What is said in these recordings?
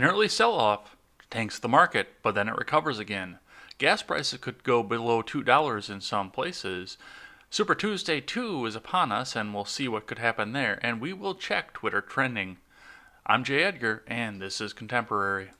An early sell-off tanks the market, but then it recovers again. Gas prices could go below $2 in some places. Super Tuesday 2 is upon us, and we'll see what could happen there, and we will check Twitter trending. I'm Jay Edgar, and this is Contemporary.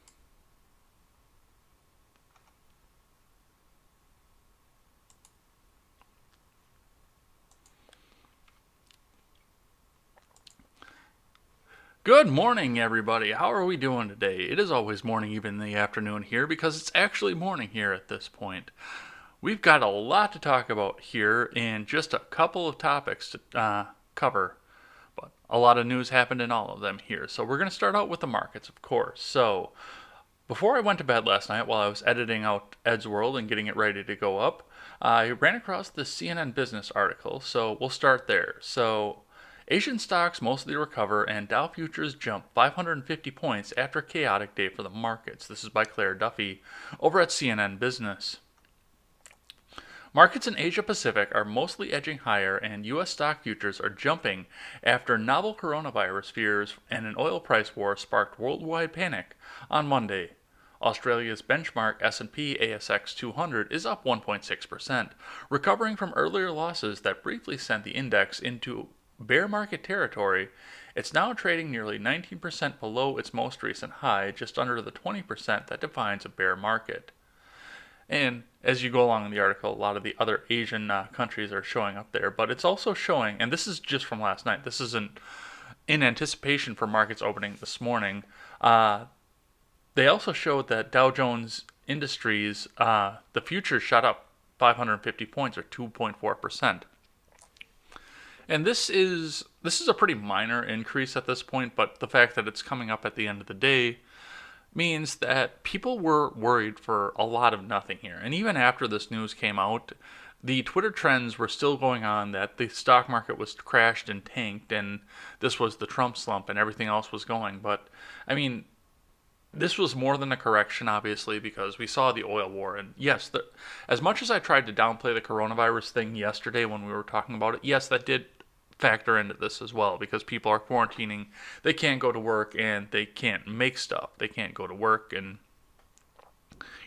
Good morning, everybody. How are we doing today? It is always morning, even in the afternoon here, because it's actually morning here at this point. We've got a lot to talk about here and just a couple of topics to cover, but a lot of news happened in all of them here. So we're going to start out with the markets, of course. So before I went to bed last night while I was editing out Ed's World and getting it ready to go up, I ran across the CNN Business article, so we'll start there. So Asian stocks mostly recover, and Dow futures jump 550 points after a chaotic day for the markets. This is by Claire Duffy over at CNN Business. Markets in Asia Pacific are mostly edging higher, and U.S. stock futures are jumping after novel coronavirus fears and an oil price war sparked worldwide panic on Monday. Australia's benchmark S&P ASX 200 is up 1.6%, recovering from earlier losses that briefly sent the index into bear market territory. It's now trading nearly 19% below its most recent high, just under the 20% that defines a bear market. And as you go along in the article, a lot of the other Asian countries are showing up there, but it's also showing, and this is just from last night, this isn't in anticipation for markets opening this morning, they also showed that Dow Jones Industries, the futures shot up 550 points or 2.4%. And this is a pretty minor increase at this point, but the fact that it's coming up at the end of the day means that people were worried for a lot of nothing here. And even after this news came out, the Twitter trends were still going on that the stock market was crashed and tanked, and this was the Trump slump and everything else was going. But, I mean, this was more than a correction, obviously, because we saw the oil war. And yes, as much as I tried to downplay the coronavirus thing yesterday when we were talking about it, yes, that did factor into this as well, because people are quarantining, they can't go to work, and they can't make stuff. They can't go to work and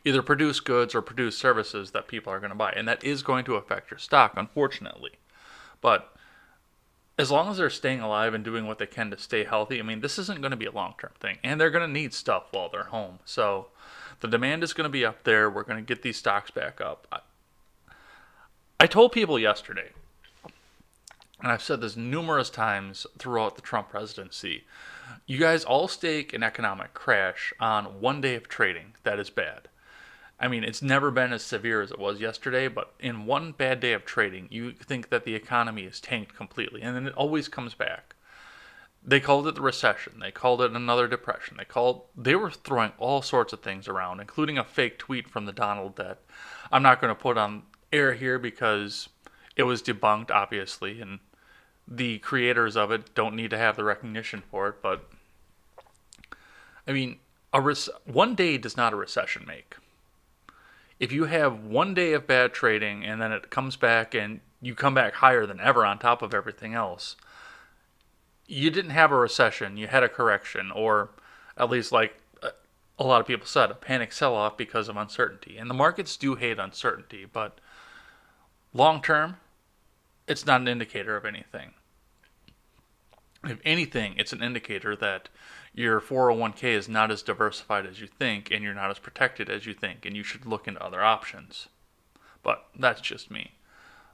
either produce goods or produce services that people are going to buy, and that is going to affect your stock, unfortunately. But as long as they're staying alive and doing what they can to stay healthy, I mean, this isn't going to be a long-term thing, and they're going to need stuff while they're home. So the demand is going to be up there. We're going to get these stocks back up. I told people yesterday, and I've said this numerous times throughout the Trump presidency, you guys all stake an economic crash on one day of trading. That is bad. I mean, it's never been as severe as it was yesterday, but in one bad day of trading, you think that the economy is tanked completely, and then it always comes back. They called it the recession. They called it another depression. They were throwing all sorts of things around, including a fake tweet from the Donald that I'm not going to put on air here because it was debunked, obviously, and the creators of it don't need to have the recognition for it. But, I mean, one day does not a recession make. If you have one day of bad trading and then it comes back and you come back higher than ever on top of everything else, you didn't have a recession, you had a correction, or at least, like a lot of people said, a panic sell-off because of uncertainty. And the markets do hate uncertainty, but long term, it's not an indicator of anything. If anything, it's an indicator that your 401k is not as diversified as you think, and you're not as protected as you think, and you should look into other options. But that's just me.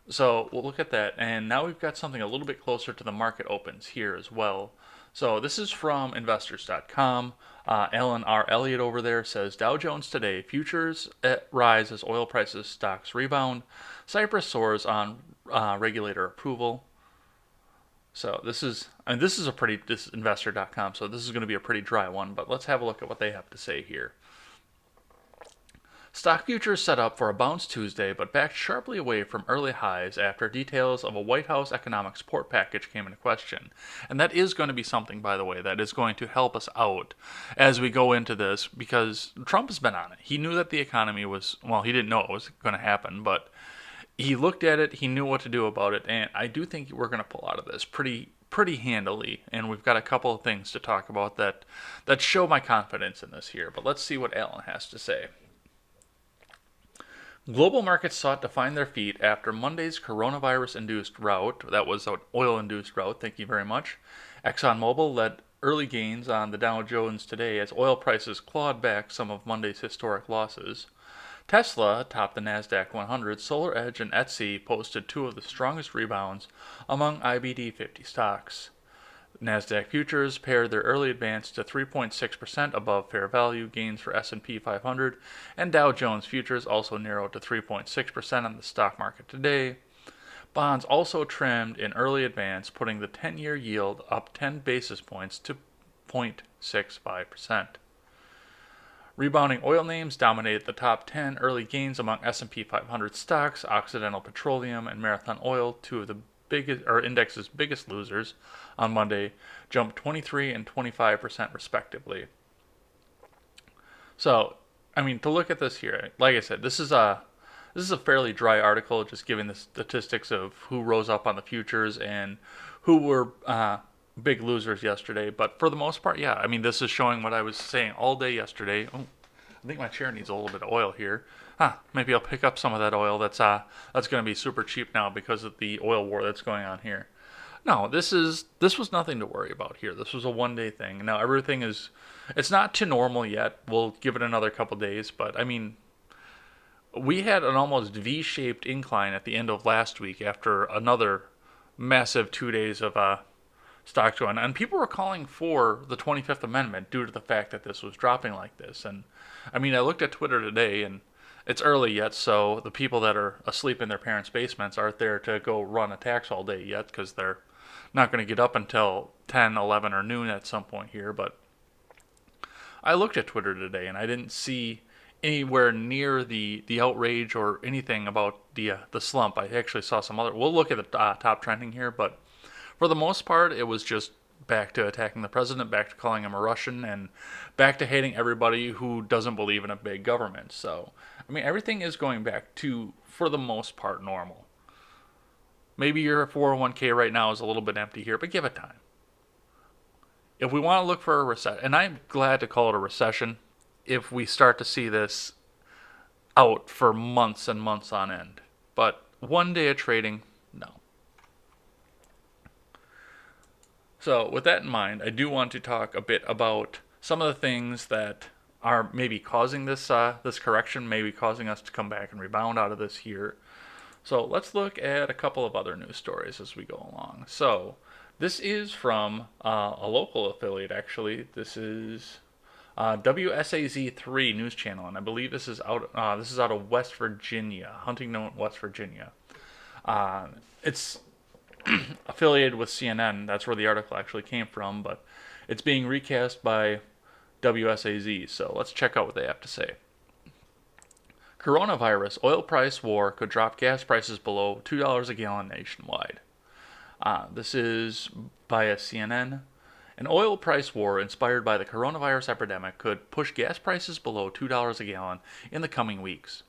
So we'll look at that, and now we've got something a little bit closer to the market opens here as well. So this is from investors.com. Alan R. Elliott over there says, Dow Jones today, futures rise as oil prices, stocks rebound. Cyprus soars on regulator approval. So this is investor.com, so this is going to be a pretty dry one, but let's have a look at what they have to say here. Stock futures set up for a bounce Tuesday, but backed sharply away from early highs after details of a White House economic support package came into question. And that is going to be something, by the way, that is going to help us out as we go into this, because Trump has been on it. He knew that the economy was, well, he didn't know it was going to happen, but he looked at it, he knew what to do about it, and I do think we're going to pull out of this pretty pretty handily, and we've got a couple of things to talk about that show my confidence in this here. But let's see what Alan has to say. Global markets sought to find their feet after Monday's coronavirus-induced rout. That was an oil-induced rout, thank you very much. ExxonMobil led early gains on the Dow Jones today as oil prices clawed back some of Monday's historic losses. Tesla topped the Nasdaq 100. SolarEdge and Etsy posted two of the strongest rebounds among IBD 50 stocks. Nasdaq futures paired their early advance to 3.6% above fair value gains for S&P 500, and Dow Jones futures also narrowed to 3.6% on the stock market today. Bonds also trimmed in early advance, putting the 10-year yield up 10 basis points to 0.65%. Rebounding oil names dominated the top 10 early gains among S&P 500 stocks. Occidental Petroleum and Marathon Oil, two of the index's biggest losers, on Monday, jumped 23 and 25% respectively. So, I mean, to look at this here, like I said, this is a fairly dry article, just giving the statistics of who rose up on the futures and who were big losers yesterday. But for the most part, yeah, I mean, this is showing what I was saying all day yesterday. Oh, I think my chair needs a little bit of oil here. Maybe I'll pick up some of that oil that's going to be super cheap now because of the oil war that's going on here. No, this was nothing to worry about here. This was a one-day thing. Now everything it's not to normal yet. We'll give it another couple days, but I mean, we had an almost V-shaped incline at the end of last week after another massive 2 days of stocks going, and people were calling for the 25th Amendment due to the fact that this was dropping like this. And I mean, I looked at Twitter today, and it's early yet, so the people that are asleep in their parents' basements aren't there to go run a tax holiday yet, because they're not going to get up until 10, 11, or noon at some point here. But I looked at Twitter today, and I didn't see anywhere near the outrage or anything about the slump. I actually saw some other. We'll look at the top trending here, but for the most part, it was just back to attacking the president, back to calling him a Russian, and back to hating everybody who doesn't believe in a big government. So, I mean, everything is going back to, for the most part, normal. Maybe your 401k right now is a little bit empty here, but give it time. If we want to look for a recession, and I'm glad to call it a recession, if we start to see this out for months and months on end. But one day of trading, no. So with that in mind, I do want to talk a bit about some of the things that are maybe causing this this correction, maybe causing us to come back and rebound out of this here. So let's look at a couple of other news stories as we go along. So this is from a local affiliate, actually. This is WSAZ3 news channel, and I believe this is out of West Virginia, Huntington, West Virginia. It's affiliated with CNN. That's where the article actually came from, but it's being recast by WSAZ. So let's check out what they have to say. Coronavirus oil price war could drop gas prices below $2 a gallon nationwide. This is via CNN. An oil price war inspired by the coronavirus epidemic could push gas prices below $2 a gallon in the coming weeks.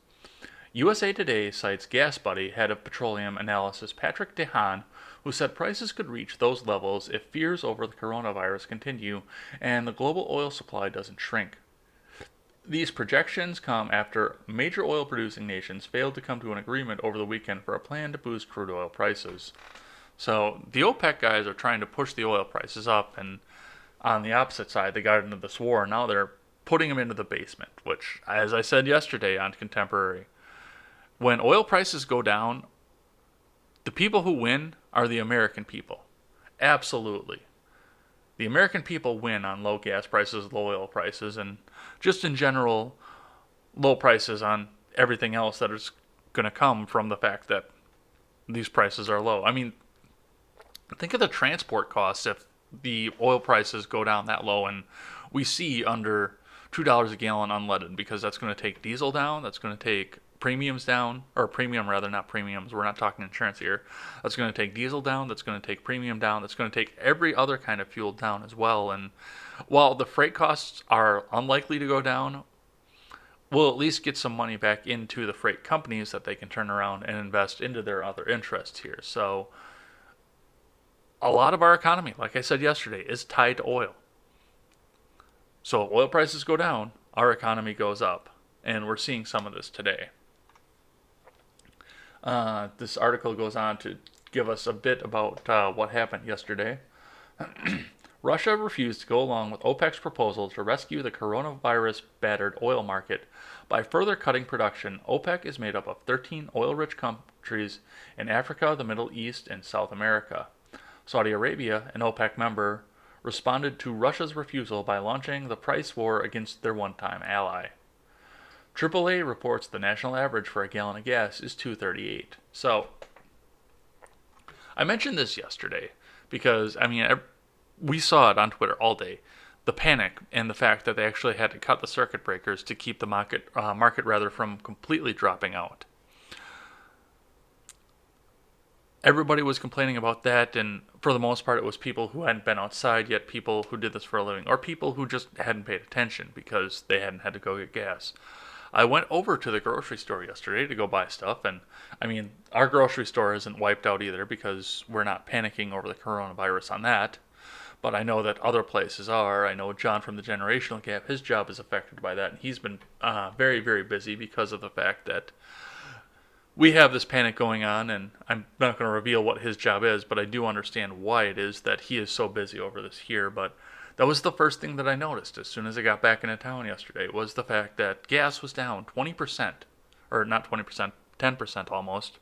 USA Today cites Gas Buddy head of petroleum analysis Patrick DeHaan, who said prices could reach those levels if fears over the coronavirus continue and the global oil supply doesn't shrink. These projections come after major oil-producing nations failed to come to an agreement over the weekend for a plan to boost crude oil prices. So the OPEC guys are trying to push the oil prices up, and on the opposite side, they got into this war. Now they're putting them into the basement, which, as I said yesterday on Contemporary, when oil prices go down, the people who win are the American people. Absolutely. The American people win on low gas prices, low oil prices, and just in general, low prices on everything else that is going to come from the fact that these prices are low. I mean, think of the transport costs if the oil prices go down that low and we see under $2 a gallon unleaded, because that's going to take diesel down, that's going to take premiums down, or premium rather, not premiums, we're not talking insurance here. That's going to take diesel down, that's going to take premium down, that's going to take every other kind of fuel down as well. And while the freight costs are unlikely to go down, we'll at least get some money back into the freight companies that they can turn around and invest into their other interests here. So a lot of our economy, like I said yesterday, is tied to oil. So if oil prices go down, our economy goes up. And we're seeing some of this today. This article goes on to give us a bit about what happened yesterday. Russia refused to go along with OPEC's proposal to rescue the coronavirus-battered oil market by further cutting production. OPEC is made up of 13 oil-rich countries in Africa, the Middle East, and South America. Saudi Arabia, an OPEC member, responded to Russia's refusal by launching the price war against their one-time ally. AAA reports the national average for a gallon of gas is $2.38. So, I mentioned this yesterday because, we saw it on Twitter all day. The panic and the fact that they actually had to cut the circuit breakers to keep the market from completely dropping out. Everybody was complaining about that, and for the most part, it was people who hadn't been outside yet, people who did this for a living, or people who just hadn't paid attention because they hadn't had to go get gas. I went over to the grocery store yesterday to go buy stuff, and our grocery store isn't wiped out either because we're not panicking over the coronavirus on that. But I know that other places are. I know John from the Generational Gap, his job is affected by that, and he's been very, very busy because of the fact that we have this panic going on, and I'm not going to reveal what his job is, but I do understand why it is that he is so busy over this here. But that was the first thing that I noticed as soon as I got back into town yesterday, was the fact that gas was down 20%, or not 20%, 10% almost,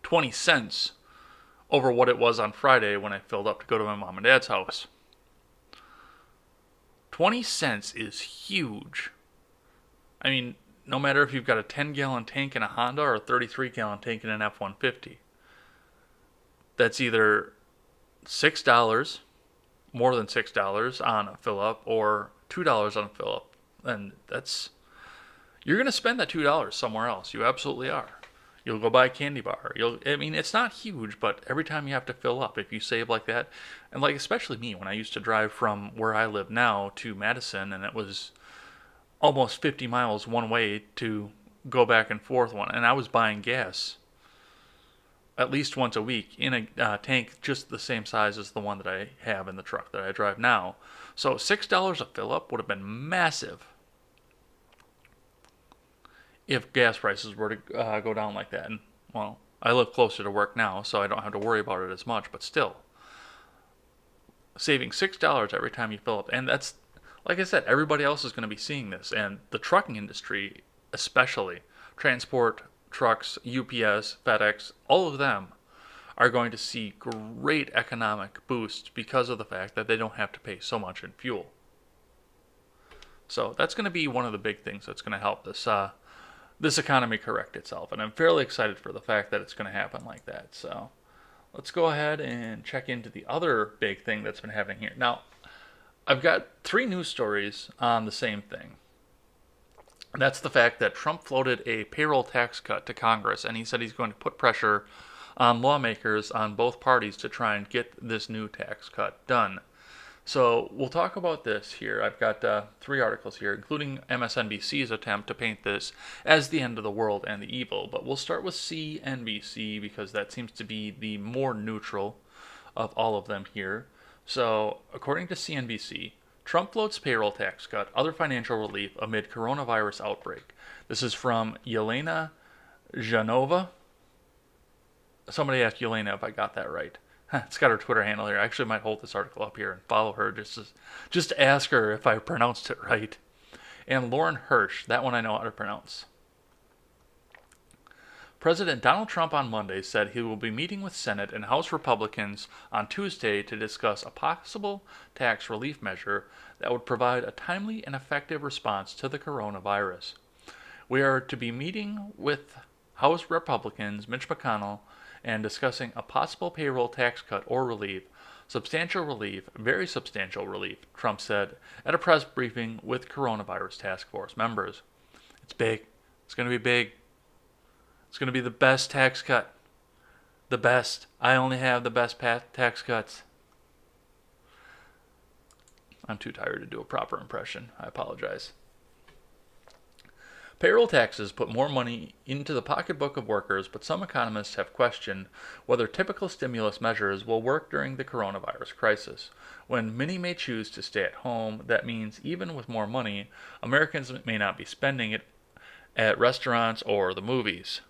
20 cents over what it was on Friday when I filled up to go to my mom and dad's house. 20 cents is huge. No matter if you've got a 10-gallon tank in a Honda or a 33-gallon tank in an F-150, that's either $6, more than $6 on a fill-up, or $2 on a fill-up. And you're going to spend that $2 somewhere else. You absolutely are. You'll go buy a candy bar. It's not huge, but every time you have to fill up, if you save like that, and especially me, when I used to drive from where I live now to Madison, and it was almost 50 miles one way to go back and forth one, and I was buying gas at least once a week in a tank just the same size as the one that I have in the truck that I drive now. So $6 a fill-up would have been massive if gas prices were to go down like that. And, well, I live closer to work now, so I don't have to worry about it as much, but still, saving $6 every time you fill up, and that's, like I said, everybody else is going to be seeing this, and the trucking industry especially, transport, trucks, UPS, FedEx, all of them are going to see great economic boost because of the fact that they don't have to pay so much in fuel. So that's going to be one of the big things that's going to help this economy correct itself, and I'm fairly excited for the fact that it's going to happen like that. So let's go ahead and check into the other big thing that's been happening here. Now, I've got 3 news stories on the same thing. And that's the fact that Trump floated a payroll tax cut to Congress, and he said he's going to put pressure on lawmakers on both parties to try and get this new tax cut done. So we'll talk about this here. I've got 3 articles here, including MSNBC's attempt to paint this as the end of the world and the evil. But we'll start with CNBC because that seems to be the more neutral of all of them here. So, according to CNBC, Trump floats payroll tax cut, other financial relief amid coronavirus outbreak. This is from Yelena Janova. Somebody asked Yelena if I got that right. It's got her Twitter handle here. I actually might hold this article up here and follow her just to ask her if I pronounced it right. And Lauren Hirsch, that one I know how to pronounce. President Donald Trump on Monday said he will be meeting with Senate and House Republicans on Tuesday to discuss a possible tax relief measure that would provide a timely and effective response to the coronavirus. We are to be meeting with House Republicans Mitch McConnell and discussing a possible payroll tax cut or relief. Substantial relief, very substantial relief, Trump said at a press briefing with coronavirus task force members. It's big. It's going to be big. It's going to be the best tax cut. The best. I only have the best tax cuts. I'm too tired to do a proper impression. I apologize. Payroll taxes put more money into the pocketbook of workers, but some economists have questioned whether typical stimulus measures will work during the coronavirus crisis. When many may choose to stay at home, that means even with more money, Americans may not be spending it at restaurants or the movies.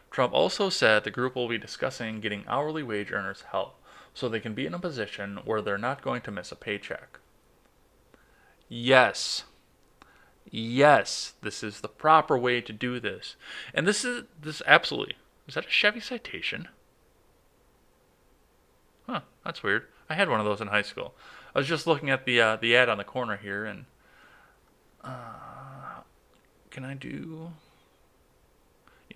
Trump also said the group will be discussing getting hourly wage earners help so they can be in a position where they're not going to miss a paycheck. Yes. Yes, this is the proper way to do this. And this absolutely. Is that a Chevy Citation? Huh, that's weird. I had one of those in high school. I was just looking at the ad on the corner here, and can I do?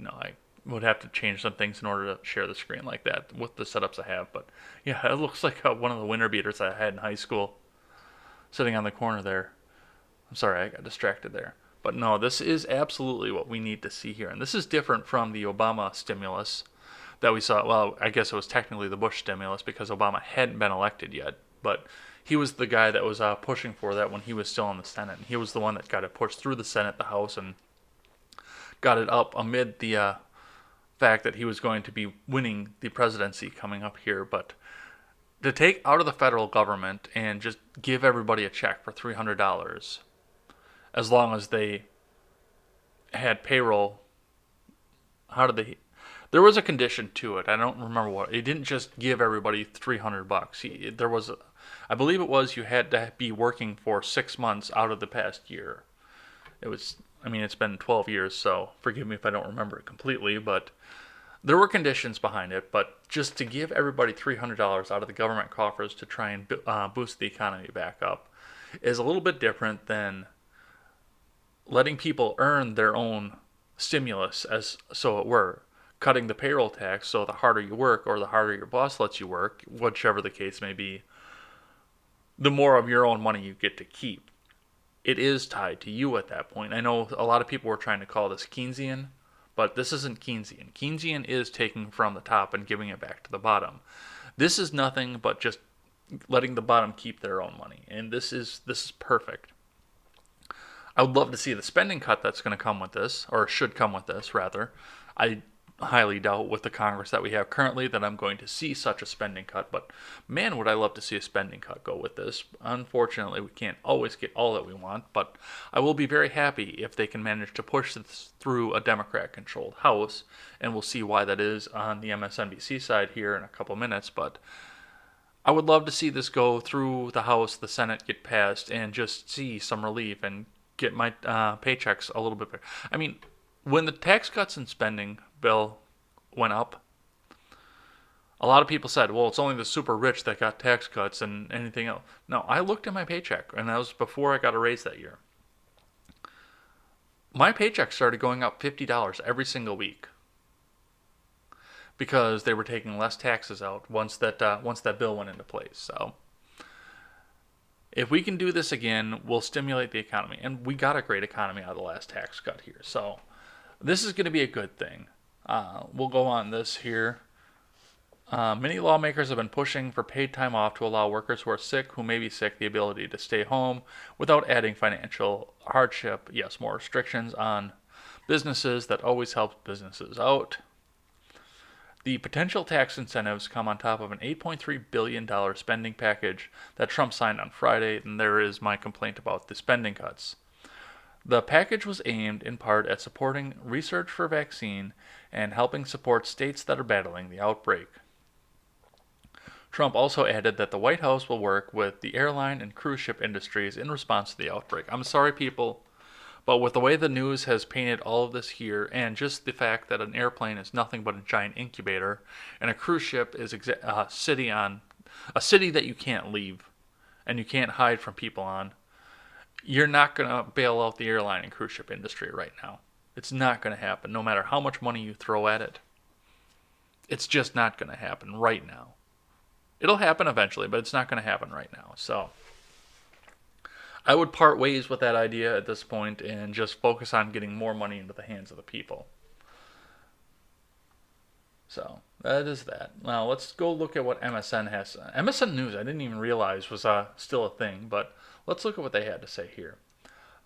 I would have to change some things in order to share the screen like that with the setups I have. But yeah, it looks like one of the winter beaters I had in high school, sitting on the corner there. I'm sorry, I got distracted there. But no, this is absolutely what we need to see here. And this is different from the Obama stimulus that we saw. Well, I guess it was technically the Bush stimulus because Obama hadn't been elected yet. But he was the guy that was pushing for that when he was still in the Senate. And he was the one that got it pushed through the Senate, the House, and got it up amid the fact that he was going to be winning the presidency coming up here. But to take out of the federal government and just give everybody a check for $300, as long as they had payroll. There was a condition to it. I don't remember what. It didn't just give everybody $300. There was, I believe it was, you had to be working for 6 months out of the past year. It's been 12 years, so forgive me if I don't remember it completely, but there were conditions behind it. But just to give everybody $300 out of the government coffers to try and boost the economy back up is a little bit different than letting people earn their own stimulus, as so it were, cutting the payroll tax, so the harder you work or the harder your boss lets you work, whichever the case may be, the more of your own money you get to keep. It is tied to you at that point. I know a lot of people were trying to call this Keynesian, but this isn't Keynesian. Keynesian is taking from the top and giving it back to the bottom. This is nothing but just letting the bottom keep their own money, and this is perfect. I would love to see the spending cut that's going to come with this, or should come with this, rather. I highly doubt with the Congress that we have currently that I'm going to see such a spending cut, but man, would I love to see a spending cut go with this. Unfortunately, we can't always get all that we want, but I will be very happy if they can manage to push this through a Democrat-controlled House, and we'll see why that is on the MSNBC side here in a couple minutes, but I would love to see this go through the House, the Senate, get passed, and just see some relief and get my paychecks a little bit better. When the tax cuts and spending bill went up, a lot of people said, well, it's only the super rich that got tax cuts and anything else. No, I looked at my paycheck, and that was before I got a raise that year. My paycheck started going up $50 every single week because they were taking less taxes out once that bill went into place. So if we can do this again, we'll stimulate the economy. And we got a great economy out of the last tax cut here. So this is going to be a good thing. We'll go on this here. Many lawmakers have been pushing for paid time off to allow workers who may be sick, the ability to stay home without adding financial hardship. Yes, more restrictions on businesses. That always helps businesses out. The potential tax incentives come on top of an $8.3 billion spending package that Trump signed on Friday, and there is my complaint about the spending cuts. The package was aimed in part at supporting research for vaccine and helping support states that are battling the outbreak. Trump also added that the White House will work with the airline and cruise ship industries in response to the outbreak. I'm sorry, people, but with the way the news has painted all of this here, and just the fact that an airplane is nothing but a giant incubator, and a cruise ship is a city that you can't leave and you can't hide from people on, you're not going to bail out the airline and cruise ship industry right now. It's not going to happen, no matter how much money you throw at it. It's just not going to happen right now. It'll happen eventually, but it's not going to happen right now. So I would part ways with that idea at this point and just focus on getting more money into the hands of the people. So that is that. Now let's go look at what MSN has. MSN News, I didn't even realize was still a thing, but let's look at what they had to say here.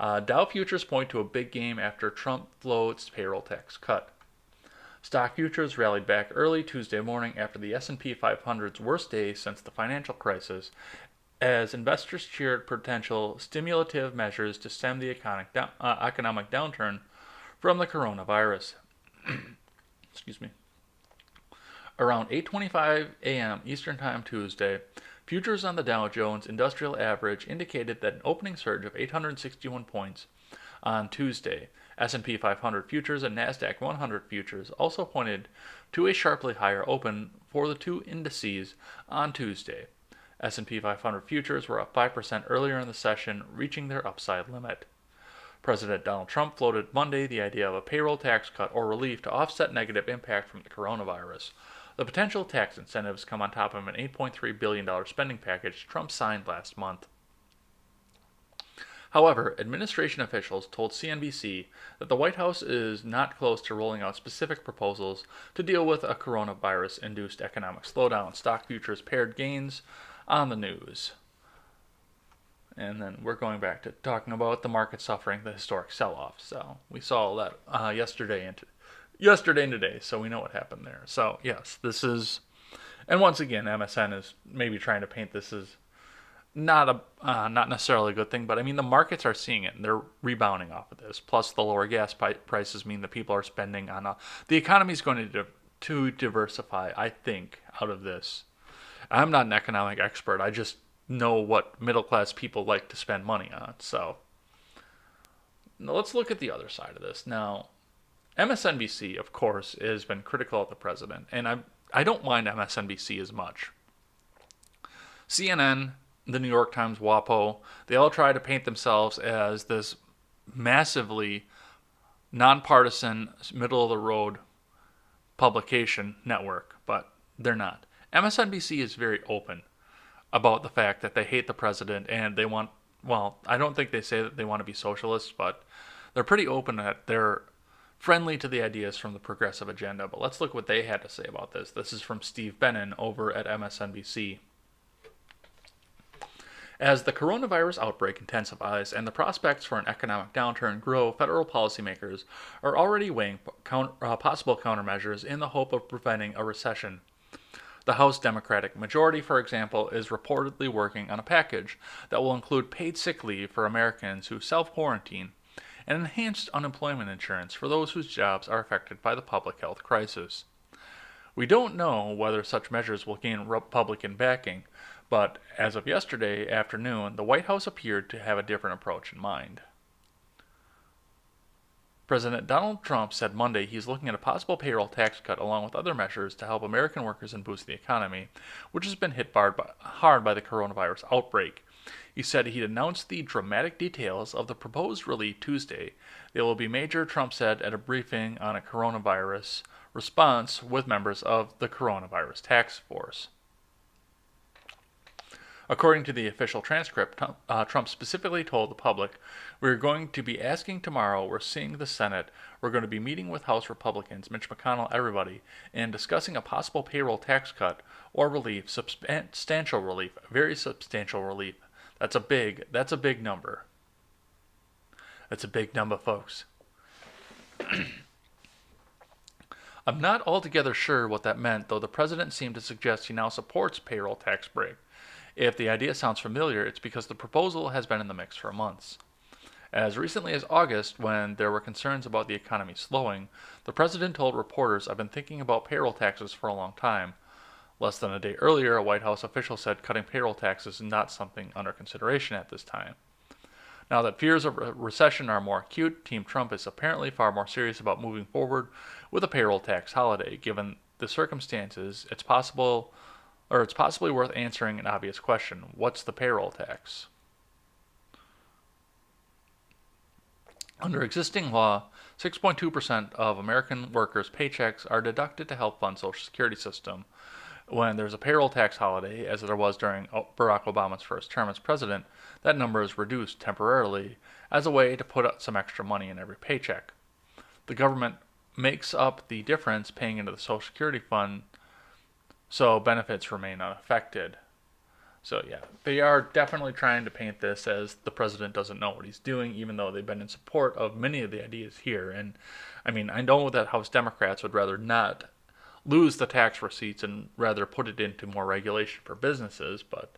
Dow futures point to a big game after Trump floats payroll tax cut. Stock futures rallied back early Tuesday morning after the S&P 500's worst day since the financial crisis, as investors cheered potential stimulative measures to stem the economic downturn from the coronavirus. Excuse me. Around 8:25 a.m. Eastern Time Tuesday, futures on the Dow Jones Industrial Average indicated that an opening surge of 861 points on Tuesday. S&P 500 futures and Nasdaq 100 futures also pointed to a sharply higher open for the two indices on Tuesday. S&P 500 futures were up 5% earlier in the session, reaching their upside limit. President Donald Trump floated Monday the idea of a payroll tax cut or relief to offset negative impact from the coronavirus. The potential tax incentives come on top of an $8.3 billion spending package Trump signed last month. However, administration officials told CNBC that the White House is not close to rolling out specific proposals to deal with a coronavirus-induced economic slowdown. Stock futures paired gains on the news. And then we're going back to talking about the market suffering the historic sell-off. So we saw all that yesterday and today, so we know what happened there. So yes, this is, and once again, MSN is maybe trying to paint this as not necessarily a good thing, but I mean the markets are seeing it and they're rebounding off of this. Plus the lower gas prices mean that people are spending on the economy is going to diversify, I think, out of this. I'm not an economic expert. I just know what middle class people like to spend money on. So now let's look at the other side of this. Now, MSNBC, of course, has been critical of the president, and I don't mind MSNBC as much. CNN, the New York Times, WAPO, they all try to paint themselves as this massively nonpartisan, middle-of-the-road publication network, but they're not. MSNBC is very open about the fact that they hate the president and they want, well, I don't think they say that they want to be socialists, but they're pretty open that they're friendly to the ideas from the progressive agenda. But let's look what they had to say about this. This is from Steve Bannon over at MSNBC. As the coronavirus outbreak intensifies and the prospects for an economic downturn grow, federal policymakers are already weighing possible countermeasures in the hope of preventing a recession. The House Democratic majority, for example, is reportedly working on a package that will include paid sick leave for Americans who self-quarantine and enhanced unemployment insurance for those whose jobs are affected by the public health crisis. We don't know whether such measures will gain Republican backing, but as of yesterday afternoon, the White House appeared to have a different approach in mind. President Donald Trump said Monday he's looking at a possible payroll tax cut along with other measures to help American workers and boost the economy, which has been hit hard by the coronavirus outbreak. He said he'd announced the dramatic details of the proposed relief Tuesday. They will be major, Trump said at a briefing on a coronavirus response with members of the coronavirus task force. According to the official transcript, Trump specifically told the public, "We're going to be asking tomorrow, we're seeing the Senate, we're going to be meeting with House Republicans, Mitch McConnell, everybody, and discussing a possible payroll tax cut or relief, substantial relief, very substantial relief." That's a big number. That's a big number, folks. I'm not altogether sure what that meant, though the president seemed to suggest he now supports payroll tax break. If the idea sounds familiar, it's because the proposal has been in the mix for months. As recently as August, when there were concerns about the economy slowing, the president told reporters, "I've been thinking about payroll taxes for a long time." Less than a day earlier, a White House official said cutting payroll taxes is not something under consideration at this time. Now that fears of a recession are more acute, Team Trump is apparently far more serious about moving forward with a payroll tax holiday. Given the circumstances, it's possibly worth answering an obvious question. What's the payroll tax? Under existing law, 6.2% of American workers' paychecks are deducted to help fund Social Security system. When there's a payroll tax holiday, as there was during Barack Obama's first term as president, that number is reduced temporarily as a way to put up some extra money in every paycheck. The government makes up the difference paying into the Social Security fund, so benefits remain unaffected. So yeah, they are definitely trying to paint this as the president doesn't know what he's doing, even though they've been in support of many of the ideas here. And I mean, I know that House Democrats would rather not lose the tax receipts and rather put it into more regulation for businesses, but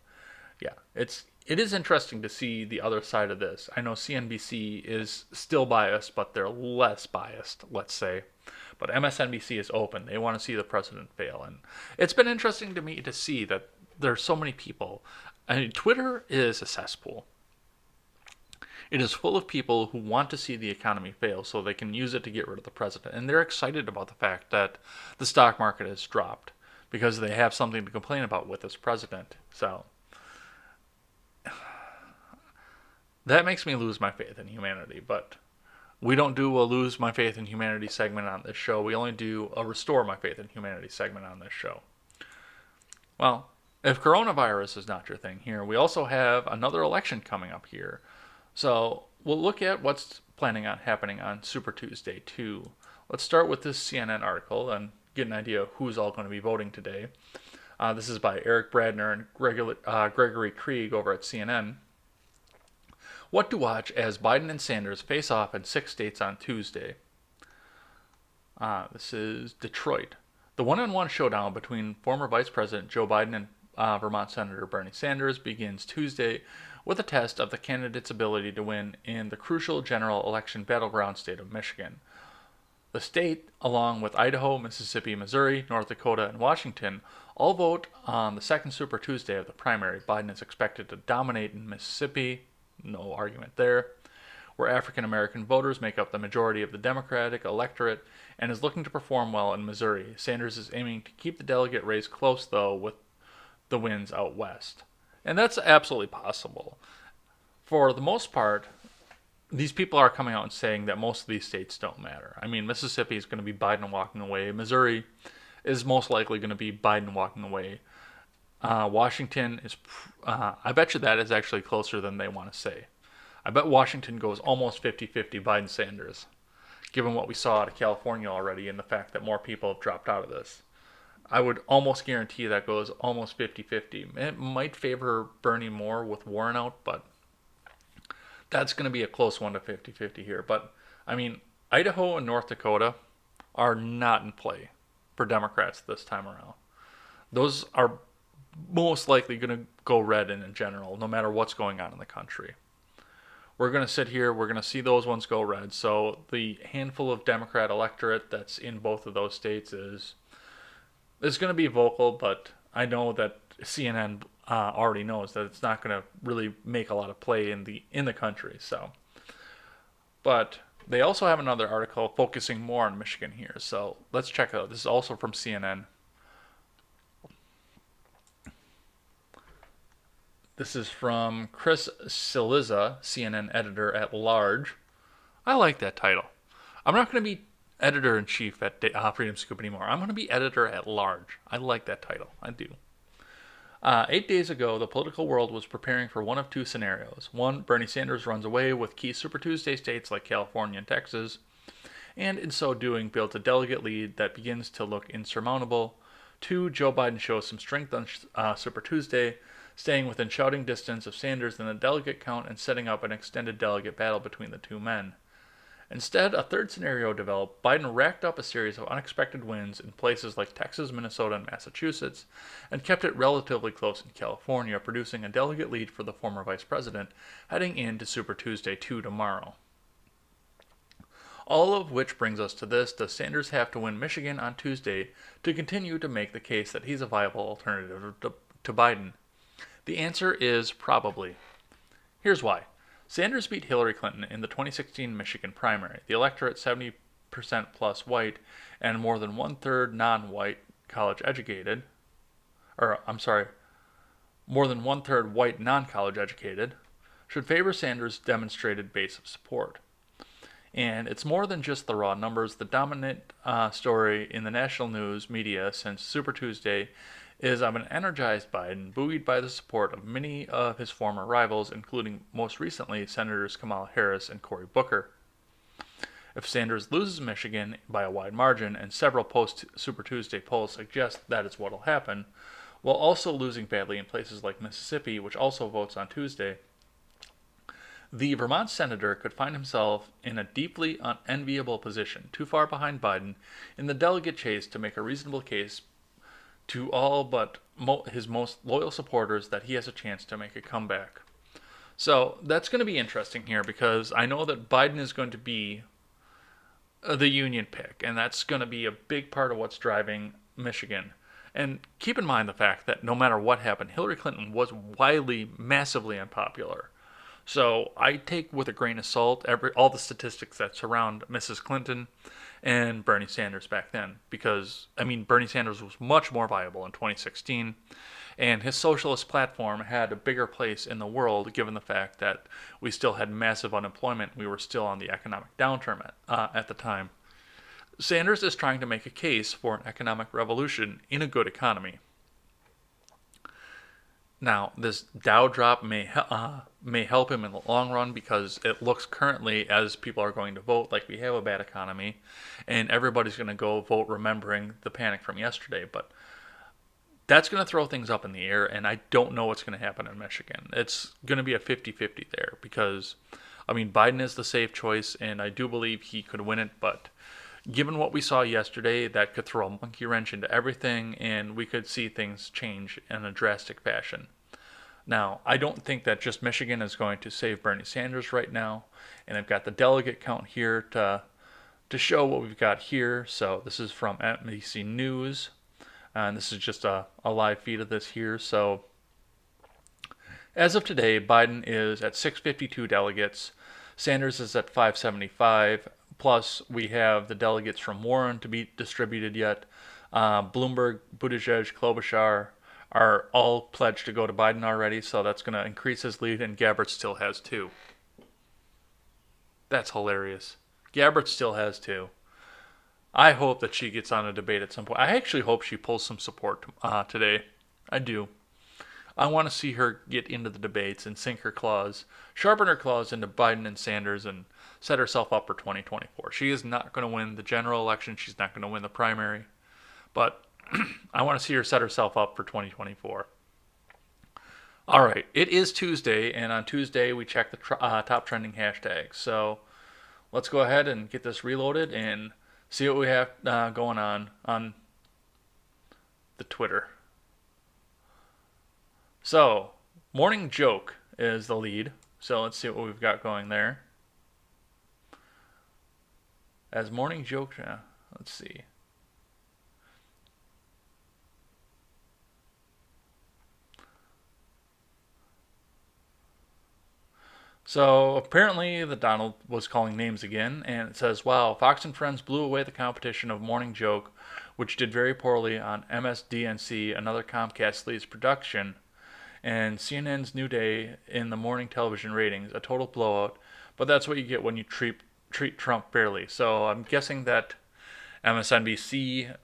yeah, it is interesting to see the other side of this. I know CNBC is still biased, but they're less biased, let's say. But MSNBC is open. They want to see the president fail. And it's been interesting to me to see that there's so many people. I mean, Twitter is a cesspool. It is full of people who want to see the economy fail so they can use it to get rid of the president. And they're excited about the fact that the stock market has dropped because they have something to complain about with this president. So that makes me lose my faith in humanity. But we don't do a lose my faith in humanity segment on this show. We only do a restore my faith in humanity segment on this show. Well, if coronavirus is not your thing here, we also have another election coming up here. So we'll look at what's planning on happening on Super Tuesday too. Let's start with this CNN article and get an idea of who's all going to be voting today. This is by Eric Bradner and Gregory Krieg over at CNN. What to watch as Biden and Sanders face off in 6 states on Tuesday. This is Detroit. The one-on-one showdown between former Vice President Joe Biden and Vermont Senator Bernie Sanders begins Tuesday with a test of the candidate's ability to win in the crucial general election battleground state of Michigan. The state, along with Idaho, Mississippi, Missouri, North Dakota, and Washington, all vote on the second Super Tuesday of the primary. Biden is expected to dominate in Mississippi, no argument there, where African American voters make up the majority of the Democratic electorate, and is looking to perform well in Missouri. Sanders is aiming to keep the delegate race close, though, with the wins out west. And that's absolutely possible. For the most part, these people are coming out and saying that most of these states don't matter. I mean, Mississippi is going to be Biden walking away. Missouri is most likely going to be Biden walking away. Washington is, I bet you that is actually closer than they want to say. I bet Washington goes almost 50-50 Biden-Sanders, given what we saw out of California already and the fact that more people have dropped out of this. I would almost guarantee that goes almost 50-50. It might favor Bernie more with Warren out, but that's going to be a close one to 50-50 here. But, I mean, Idaho and North Dakota are not in play for Democrats this time around. Those are most likely going to go red in general, no matter what's going on in the country. We're going to sit here, we're going to see those ones go red. So the handful of Democrat electorate that's in both of those states is going to be vocal, but I know that CNN already knows that it's not going to really make a lot of play in the country. So, but they also have another article focusing more on Michigan here. So let's check it out. This is also from CNN. This is from Chris Cillizza, CNN editor at large. I like that title. I'm not going to be editor-in-chief at Freedom Scoop anymore. I'm going to be editor at large. I like that title. I do. 8 days ago, the political world was preparing for one of two scenarios. One, Bernie Sanders runs away with key Super Tuesday states like California and Texas, and in so doing builds a delegate lead that begins to look insurmountable. Two, Joe Biden shows some strength on Super Tuesday, staying within shouting distance of Sanders in the delegate count and setting up an extended delegate battle between the two men. Instead, a third scenario developed. Biden racked up a series of unexpected wins in places like Texas, Minnesota, and Massachusetts, and kept it relatively close in California, producing a delegate lead for the former vice president, heading into Super Tuesday 2 tomorrow. All of which brings us to this: does Sanders have to win Michigan on Tuesday to continue to make the case that he's a viable alternative to Biden? The answer is probably. Here's why. Sanders beat Hillary Clinton in the 2016 Michigan primary. The electorate, 70% plus white and more than one-third non-white college educated, more than one-third white non-college educated, should favor Sanders' demonstrated base of support. And it's more than just the raw numbers. The dominant story in the national news media since Super Tuesday is of an energized Biden, buoyed by the support of many of his former rivals, including most recently Senators Kamala Harris and Cory Booker. If Sanders loses Michigan by a wide margin, and several post-Super Tuesday polls suggest that is what will happen, while also losing badly in places like Mississippi, which also votes on Tuesday. The Vermont senator could find himself in a deeply unenviable position, too far behind Biden, in the delegate chase to make a reasonable case to all but his most loyal supporters that he has a chance to make a comeback. So that's going to be interesting here because I know that Biden is going to be the union pick, and that's going to be a big part of what's driving Michigan. And keep in mind the fact that no matter what happened, Hillary Clinton was widely, massively unpopular. So I take with a grain of salt all the statistics that surround Mrs. Clinton and Bernie Sanders back then, because Bernie Sanders was much more viable in 2016, and his socialist platform had a bigger place in the world given the fact that we still had massive unemployment. We were still on the economic downturn at the time. Sanders is trying to make a case for an economic revolution in a good economy. Now, this Dow drop may help him in the long run because it looks currently, as people are going to vote, like we have a bad economy, and everybody's going to go vote remembering the panic from yesterday. But that's going to throw things up in the air, and I don't know what's going to happen in Michigan. It's going to be a 50-50 there because, Biden is the safe choice, and I do believe he could win it, but given what we saw yesterday, that could throw a monkey wrench into everything, and we could see things change in a drastic fashion. Now, I don't think that just Michigan is going to save Bernie Sanders right now, and I've got the delegate count here to show what we've got here. So this is from MSNBC News, and this is just a live feed of this here. So as of today, Biden is at 652 delegates, Sanders is at 575. Plus, we have the delegates from Warren to be distributed yet. Bloomberg, Buttigieg, Klobuchar are all pledged to go to Biden already, so that's going to increase his lead, and Gabbard still has 2. That's hilarious. Gabbard still has 2. I hope that she gets on a debate at some point. I actually hope she pulls some support today. I do. I want to see her get into the debates and sink her claws, sharpen her claws into Biden and Sanders, and set herself up for 2024. She is not going to win the general election. She's not going to win the primary. But I want to see her set herself up for 2024. All right. It is Tuesday, and on Tuesday we check the top trending hashtags. So let's go ahead and get this reloaded and see what we have going on the Twitter. So, morning joke is the lead. So let's see what we've got going there. As morning joke, let's see. So apparently the Donald was calling names again, and it says, wow, Fox and Friends blew away the competition of Morning Joke, which did very poorly on MSNBC, another Comcast leads production, and CNN's New Day in the morning television ratings, a total blowout, but that's what you get when you treat Trump fairly. So I'm guessing that MSNBC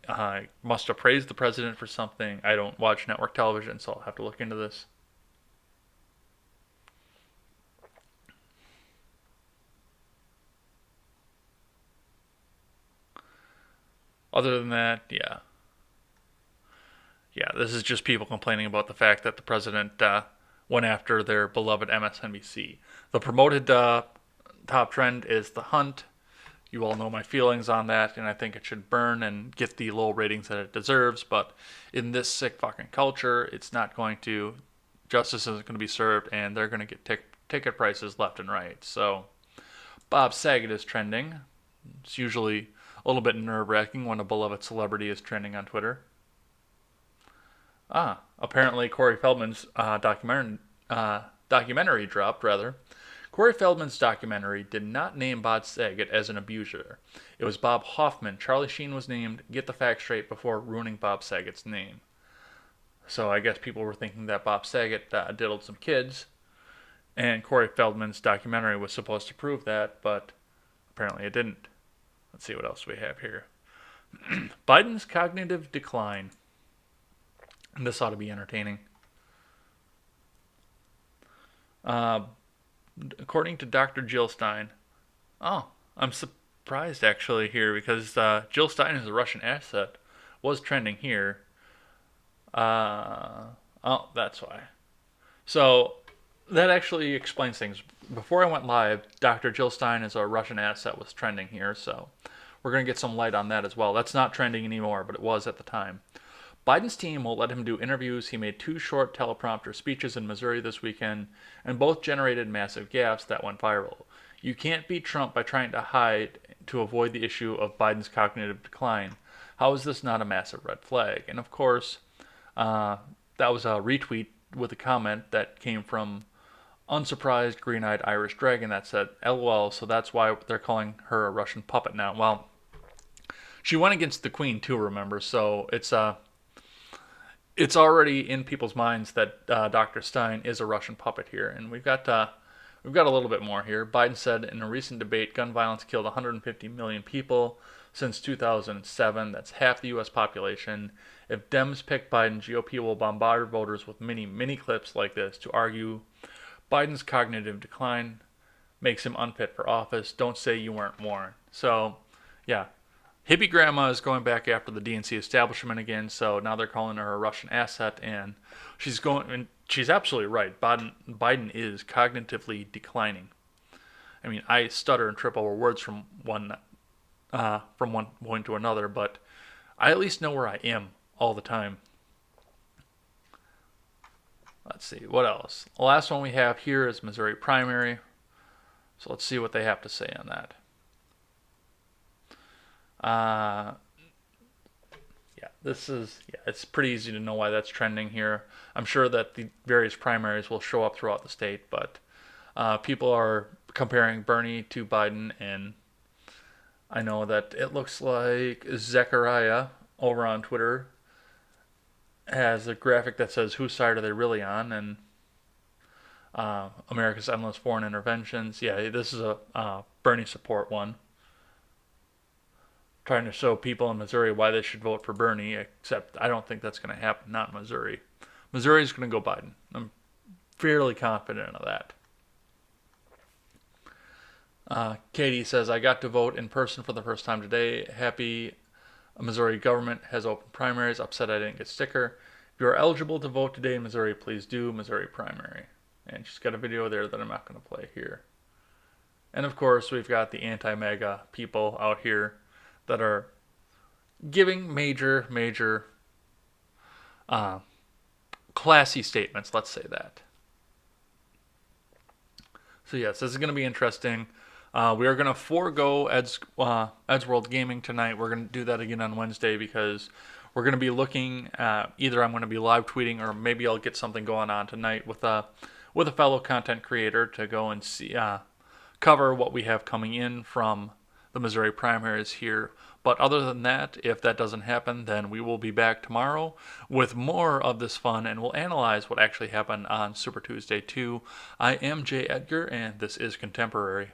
must have praised the president for something. I don't watch network television, so I'll have to look into this. Other than that, yeah, this is just people complaining about the fact that the president went after their beloved MSNBC. The promoted top trend is The Hunt. You all know my feelings on that, and I think it should burn and get the low ratings that it deserves. But in this sick fucking culture, it's not going to. Justice isn't going to be served, and they're going to get ticket prices left and right. So Bob Saget is trending. It's usually a little bit nerve-wracking when a beloved celebrity is trending on Twitter. Apparently Corey Feldman's documentary dropped, rather. Corey Feldman's documentary did not name Bob Saget as an abuser. It was Bob Hoffman. Charlie Sheen was named. Get the facts straight before ruining Bob Saget's name. So I guess people were thinking that Bob Saget diddled some kids, and Corey Feldman's documentary was supposed to prove that, but apparently it didn't. Let's see what else we have here. Biden's cognitive decline. This ought to be entertaining. According to Dr. Jill Stein. Oh, I'm surprised actually here because Jill Stein is a Russian asset. Was trending here. Oh, that's why. So that actually explains things. Before I went live, Dr. Jill Stein is a Russian asset was trending here, so we're going to get some light on that as well. That's not trending anymore, but it was at the time. Biden's team won't let him do interviews. He made two short teleprompter speeches in Missouri this weekend, and both generated massive gaffes that went viral. You can't beat Trump by trying to hide to avoid the issue of Biden's cognitive decline. How is this not a massive red flag? And of course, uh, that was a retweet with a comment that came from unsurprised green-eyed Irish dragon that said, "LOL." So that's why they're calling her a Russian puppet now. Well, she went against the Queen too, remember? So it's already in people's minds that Dr. Stein is a Russian puppet here, and we've got a little bit more here. Biden said in a recent debate, gun violence killed 150 million people since 2007. That's half the U.S. population. If Dems pick Biden, GOP will bombard voters with mini clips like this to argue Biden's cognitive decline makes him unfit for office. Don't say you weren't warned. So, yeah, hippie grandma is going back after the DNC establishment again, so now they're calling her a Russian asset, and she's absolutely right. Biden is cognitively declining. I mean, I stutter and trip over words from one point to another, but I at least know where I am all the time. Let's see, what else? The last one we have here is Missouri primary. So let's see what they have to say on that. It's pretty easy to know why that's trending here. I'm sure that the various primaries will show up throughout the state, but people are comparing Bernie to Biden, and I know that it looks like Zechariah over on Twitter has a graphic that says whose side are they really on, and America's endless foreign interventions. Yeah, this is a Bernie support one, trying to show people in Missouri why they should vote for Bernie, except I don't think that's going to happen, not in Missouri. Missouri is going to go Biden. I'm fairly confident of that. Katie says, I got to vote in person for the first time today. Happy Missouri government has opened primaries. Upset I didn't get sticker. If you are eligible to vote today in Missouri, please do Missouri primary. And she's got a video there that I'm not going to play here. And of course, we've got the anti-MAGA people out here that are giving major classy statements, let's say that. So yes, this is going to be interesting. We are going to forego Ed's World Gaming tonight. We're going to do that again on Wednesday because we're going to be looking at either I'm going to be live tweeting or maybe I'll get something going on tonight with a fellow content creator to go and see cover what we have coming in from the Missouri primaries here. But other than that, if that doesn't happen, then we will be back tomorrow with more of this fun, and we'll analyze what actually happened on Super Tuesday 2. I am Jay Edgar, and this is Contemporary.